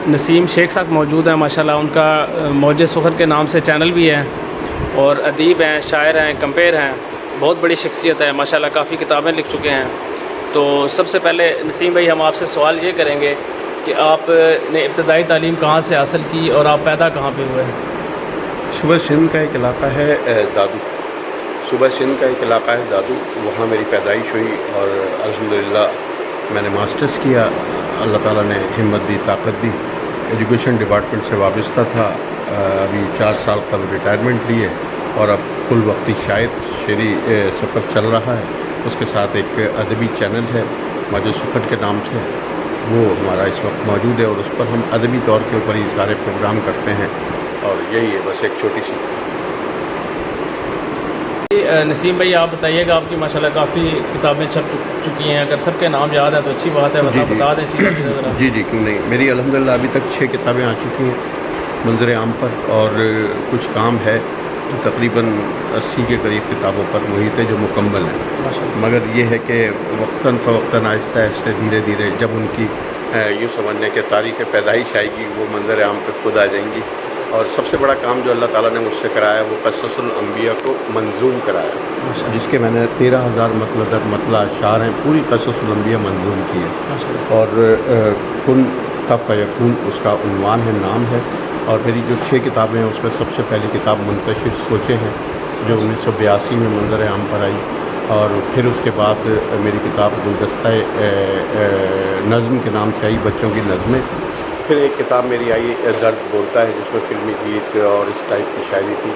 نسیم شیخ صاحب موجود ہیں ماشاءاللہ. ان کا موج سخن کے نام سے چینل بھی ہے اور ادیب ہیں, شاعر ہیں, کمپیر ہیں, بہت بڑی شخصیت ہے ماشاءاللہ, کافی کتابیں لکھ چکے ہیں. تو سب سے پہلے نسیم بھائی ہم آپ سے سوال یہ کریں گے کہ آپ نے ابتدائی تعلیم کہاں سے حاصل کی اور آپ پیدا کہاں پہ ہوئے ہیں؟ صوبہ سندھ کا ایک علاقہ ہے دادو. صوبہ سندھ کا ایک علاقہ ہے دادو, وہاں میری پیدائش ہوئی اور الحمدللہ میں نے ماسٹرز کیا. اللہ تعالیٰ نے ہمت دی, طاقت دی. ایجوکیشن ڈپارٹمنٹ سے وابستہ تھا. ابھی 4 سال قبل ریٹائرمنٹ لیے اور اب کل وقتی شاعری سفر چل رہا ہے. اس کے ساتھ ایک ادبی چینل ہے موج سخن کے نام سے, وہ ہمارا اس وقت موجود ہے اور اس پر ہم ادبی طور کے اوپر ہی سارے پروگرام کرتے ہیں. اور یہی ہے بس ایک چھوٹی سی. نسیم بھائی آپ بتائیے گا, آپ کی ماشاءاللہ کافی کتابیں چھپ چکی ہیں, اگر سب کے نام یاد ہیں تو اچھی بات ہے, بتا دیں چیزیں ذرا. جی کیوں نہیں. میری الحمدللہ ابھی تک 6 کتابیں آ چکی ہیں منظر عام پر, اور کچھ کام ہے تقریباً 80 کے قریب کتابوں پر محیط ہے جو مکمل ہیں. مگر یہ ہے کہ وقتاً فوقتاً آہستہ آہستہ دھیرے دھیرے جب ان کی یوں سمجھنے کہ تاریخ پیدائش آئے گی وہ منظر عام پہ خود آ جائیں گی. اور سب سے بڑا کام جو اللہ تعالیٰ نے مجھ سے کرایا وہ قصص الانبیاء کو منظوم کرایا, جس کے میں نے 13,000 مطلع اشعار ہیں, پوری قصص الانبیاء منظوم کی ہے. اور کن فیکون اس کا عنوان ہے, نام ہے. اور میری جو 6 کتابیں ہیں اس میں سب سے پہلی کتاب منتشر سوچیں ہیں جو 1982 میں منظر عام پر آئی. اور پھر اس کے بعد میری کتاب گلدستہ نظم کے نام سے آئی, بچوں کی نظمیں. پھر ایک کتاب میری آئی درد بولتا ہے جس میں فلمی گیت اور اس ٹائپ کی شاعری تھی.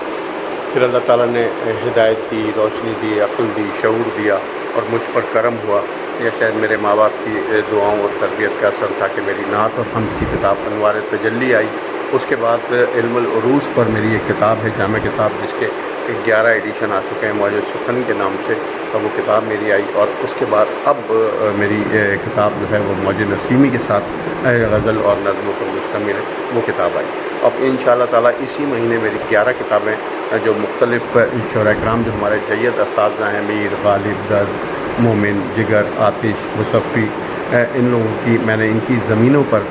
پھر اللہ تعالیٰ نے ہدایت دی, روشنی دی, عقل دی, شعور دیا اور مجھ پر کرم ہوا. یا شاید میرے ماں باپ کی دعاؤں اور تربیت کا اثر تھا کہ میری نعت اور حمد کی کتاب انوار تجلی آئی. اس کے بعد علم العروض پر میری ایک کتاب ہے جامع کتاب, جس کے 11 ایڈیشن آ چکے ہیں موج سخن کے نام سے, اور وہ کتاب میری آئی. اور اس کے بعد اب میری کتاب جو ہے وہ موج نسیمی کے ساتھ غزل اور نظموں پر مشتمل ہے, وہ کتاب آئی. اب انشاءاللہ تعالیٰ اسی مہینے میری 11 کتابیں جو مختلف شعراء کرام جو ہمارے جید اساتذہ ہیں, میر, غالب, درد, مومن, جگر, آتش, مصفی, ان لوگوں کی میں نے ان کی زمینوں پر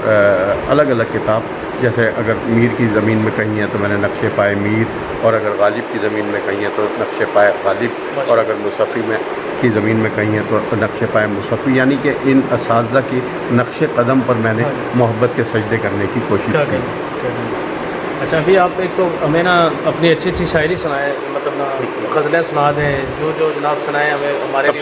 الگ الگ کتاب, جیسے اگر میر کی زمین میں کہیں ہے تو میں نے نقش پائے میر, اور اگر غالب کی زمین میں کہیں ہے تو نقش پائے غالب, اور اگر مصفی میں کی زمین میں کہیں ہے تو نقش پائے مصفی. یعنی کہ ان اساتذہ کی نقش قدم پر میں نے محبت کے سجدے کرنے کی کوشش کی. اچھا, ابھی آپ ایک تو ہمیں نا اپنی اچھی شاعری سنائیں, مطلب نا غزلیں سنا دیں, جو جناب سنائیں ہمیں. ہمارے سب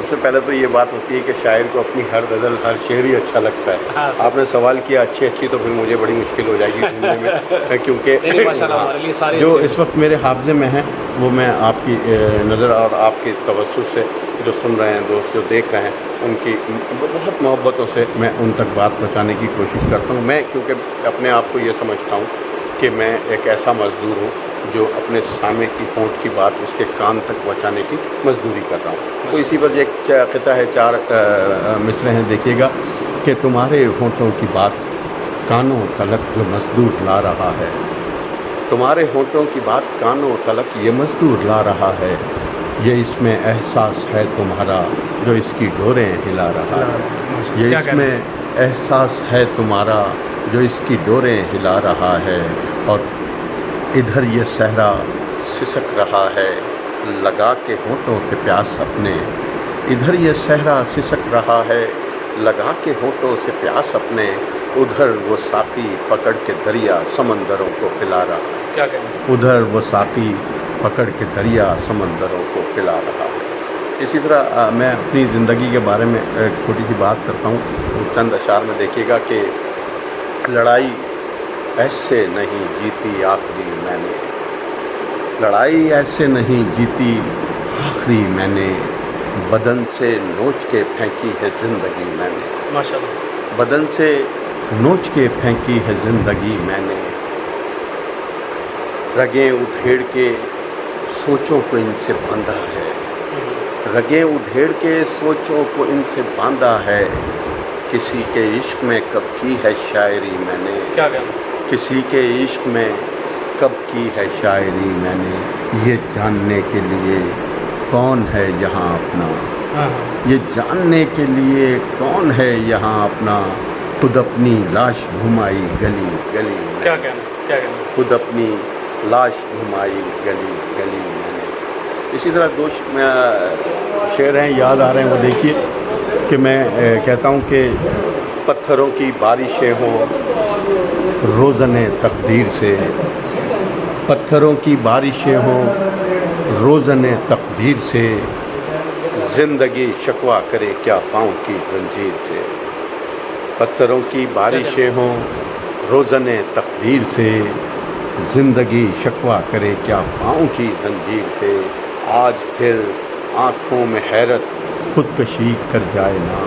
سے پہلے تو یہ بات ہوتی ہے کہ شاعر کو اپنی ہر غزل, ہر شعر ہی اچھا لگتا ہے. آپ نے سوال کیا اچھی تو پھر مجھے بڑی مشکل ہو جائے گی سننے میں, کیونکہ جو اس وقت میرے حافظے میں ہیں وہ میں آپ کی نظر اور آپ کے توسط سے جو سن رہے ہیں دوست, جو دیکھ رہے ہیں, ان کی بہت محبتوں سے میں ان تک بات پہنچانے کی کوشش کرتا ہوں. میں کیونکہ اپنے آپ کو یہ سمجھتا ہوں کہ میں ایک ایسا مزدور ہوں جو اپنے سامع کی ہونٹ کی بات اس کے کان تک پہنچانے کی مزدوری کر رہا ہوں. تو اسی پر ایک قطعہ ہے, 4 مصرے ہیں, دیکھیے گا کہ تمہارے ہونٹوں کی بات کانوں تلک جو مزدور لا رہا ہے, تمہارے ہونٹوں کی بات کانوں تلک یہ مزدور لا رہا ہے, یہ اس میں احساس ہے تمہارا جو اس کی ڈوریں ہلا رہا ہے, یہ اس میں احساس ہے تمہارا جو اس کی ڈوریں ہلا رہا ہے, اور ادھر یہ صحرا سسک رہا ہے لگا کے ہونٹوں سے پیاس اپنے, ادھر یہ صحرا سسک رہا ہے لگا کے ہونٹوں سے پیاس اپنے, ادھر وہ ساقی پکڑ کے دریا سمندروں کو پلا رہا ہے, ادھر وہ ساقی پکڑ کے دریا سمندروں کو پلا رہا ہے. اسی طرح میں اپنی زندگی کے بارے میں ایک چھوٹی سی بات کرتا ہوں. چند اشعار میں دیکھیے گا کہ لڑائی ایسے نہیں جیتی آخری میں نے, لڑائی ایسے نہیں جیتی آخری میں نے, بدن سے نوچ کے پھینکی ہے زندگی میں نے, ماشاءاللہ, بدن سے نوچ کے پھینکی ہے زندگی میں نے, رگیں ادھیڑ کے سوچوں کو ان سے باندھا ہے, رگیں ادھیڑ کے سوچوں کو ان سے باندھا ہے, کسی کے عشق میں کب کی ہے شاعری میں نے, کسی کے عشق میں کب کی ہے شاعری میں نے, یہ جاننے کے لیے کون ہے یہاں اپنا, یہ جاننے کے لیے کون ہے یہاں اپنا, خود اپنی لاش گھمائی گلی گلی میں، کیا کہنا خود اپنی لاش گھمائی گلی گلی میں نے۔ اسی طرح دو شعر ہیں یاد آ رہے ہیں، وہ دیکھیے کہ میں کہتا ہوں کہ پتھروں کی بارشیں ہوں روزن تقدیر سے، پتھروں کی بارشیں ہوں روزن تقدیر سے، زندگی شکوہ کرے کیا پاؤں کی زنجیر سے۔ پتھروں کی بارشیں ہوں روزن تقدیر سے، زندگی شکوہ کرے کیا پاؤں کی زنجیر سے۔ آج پھر آنکھوں میں حیرت خودکشی کر جائے نا،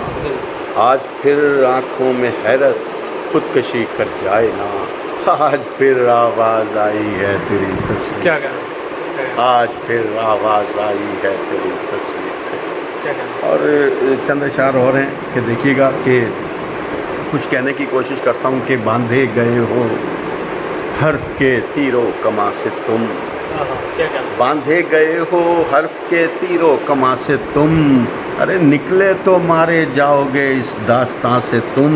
آج پھر آنکھوں میں حیرت خودکشی کر جائے نا، آج پھر آواز آئی ہے تیری تصویر، کیا کہنا، آج پھر آواز آئی ہے تیری تصویر سے۔ کیا کہنا، اور چند اشعار اور ہیں کہ دیکھیے گا کہ کچھ کہنے کی کوشش کرتا ہوں کہ باندھے گئے ہو حرف کے تیر و کماں سے تم، کیا کہنا، باندھے گئے ہو حرف کے تیر و کماں سے تم، ارے نکلے تو مارے جاؤ گے اس داستاں سے تم،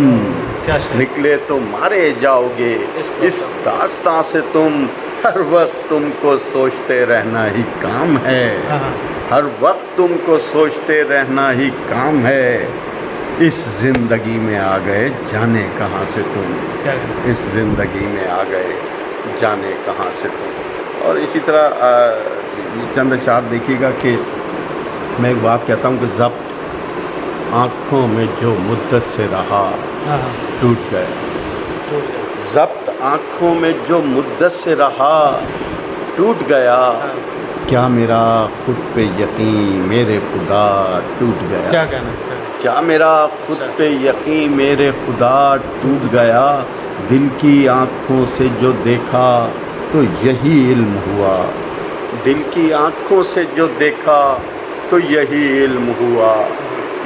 کیا شعر، نکلے تو مارے جاؤ گے اس داستاں سے تم، ہر وقت تم کو سوچتے رہنا ہی کام ہے، ہر وقت تم کو سوچتے رہنا ہی کام ہے، اس زندگی میں آ گئے جانے کہاں سے تم، کیا کہنا، اس زندگی میں آ گئے جانے کہاں سے تم۔ اور اسی طرح چند اشعار دیکھیے گا کہ میں ایک بات کہتا ہوں کہ ضبط آنکھوں میں جو مدت سے رہا ٹوٹ گیا، ضبط آنکھوں میں جو مدت سے رہا ٹوٹ گیا، کیا میرا خود پہ یقین میرے خدا ٹوٹ گیا، کیا کہنا، کیا میرا خود پہ یقین میرے خدا ٹوٹ گیا، دل کی آنکھوں سے جو دیکھا تو یہی علم ہوا، دل کی آنکھوں سے جو دیکھا تو یہی علم ہوا،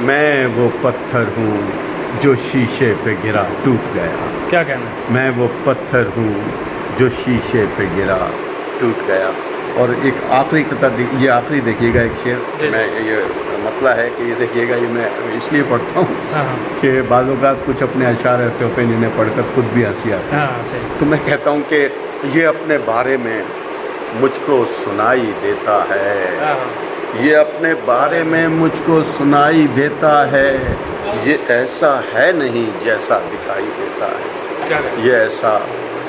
میں وہ پتھر ہوں جو شیشے پہ گرا ٹوٹ گیا، کیا کہنا، میں وہ پتھر ہوں جو شیشے پہ گرا ٹوٹ گیا۔ اور ایک آخری قطعہ یہ آخری دیکھیے گا ایک شعر، میں یہ مطلب ہے کہ یہ دیکھیے گا، یہ میں اس لیے پڑھتا ہوں کہ بعض اوقات کچھ اپنے اشعار ایسے ہوتے ہیں جنہیں پڑھ کر خود بھی ہنسی آتی ہے، تو میں کہتا ہوں کہ یہ اپنے بارے میں مجھ کو سنائی دیتا ہے، یہ اپنے بارے میں مجھ کو سنائی دیتا ہے، یہ ایسا ہے نہیں جیسا دکھائی دیتا ہے، یہ ایسا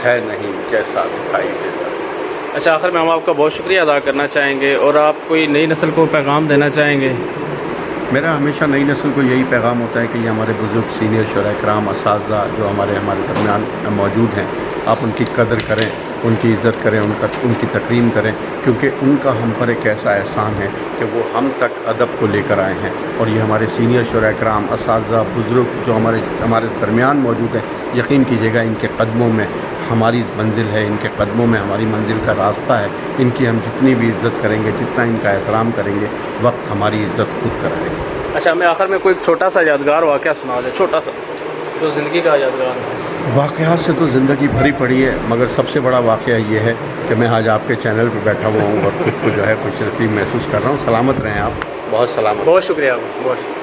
ہے نہیں جیسا دکھائی دیتا ہے۔ اچھا، آخر میں ہم آپ کا بہت شکریہ ادا کرنا چاہیں گے، اور آپ کوئی نئی نسل کو پیغام دینا چاہیں گے؟ میرا ہمیشہ نئی نسل کو یہی پیغام ہوتا ہے کہ یہ ہمارے بزرگ سینئر شعراء کرام اساتذہ جو ہمارے درمیان موجود ہیں، آپ ان کی قدر کریں، ان کی عزت کریں، ان کی تکریم کریں، کیونکہ ان کا ہم پر ایک ایسا احسان ہے کہ وہ ہم تک ادب کو لے کر آئے ہیں، اور یہ ہمارے سینئر شعراء کرام اساتذہ بزرگ جو ہمارے درمیان موجود ہیں، یقین کیجیے گا ان کے قدموں میں ہماری منزل ہے، ان کے قدموں میں ہماری منزل کا راستہ ہے، ان کی ہم جتنی بھی عزت کریں گے، جتنا ان کا احترام کریں گے، وقت ہماری عزت خود کرائے گا۔ اچھا، میں آخر میں کوئی چھوٹا سا یادگار واقعہ سنا دیں، چھوٹا سا جو زندگی کا یادگار ہے۔ واقعات سے تو زندگی بھری پڑی ہے، مگر سب سے بڑا واقعہ یہ ہے کہ میں آج آپ کے چینل پہ بیٹھا ہوا ہوں اور خود کو جو ہے کچھ نصیب محسوس کر رہا ہوں۔ سلامت رہیں آپ، بہت سلامت۔ بہت شکریہ آپ، بہت شکریہ۔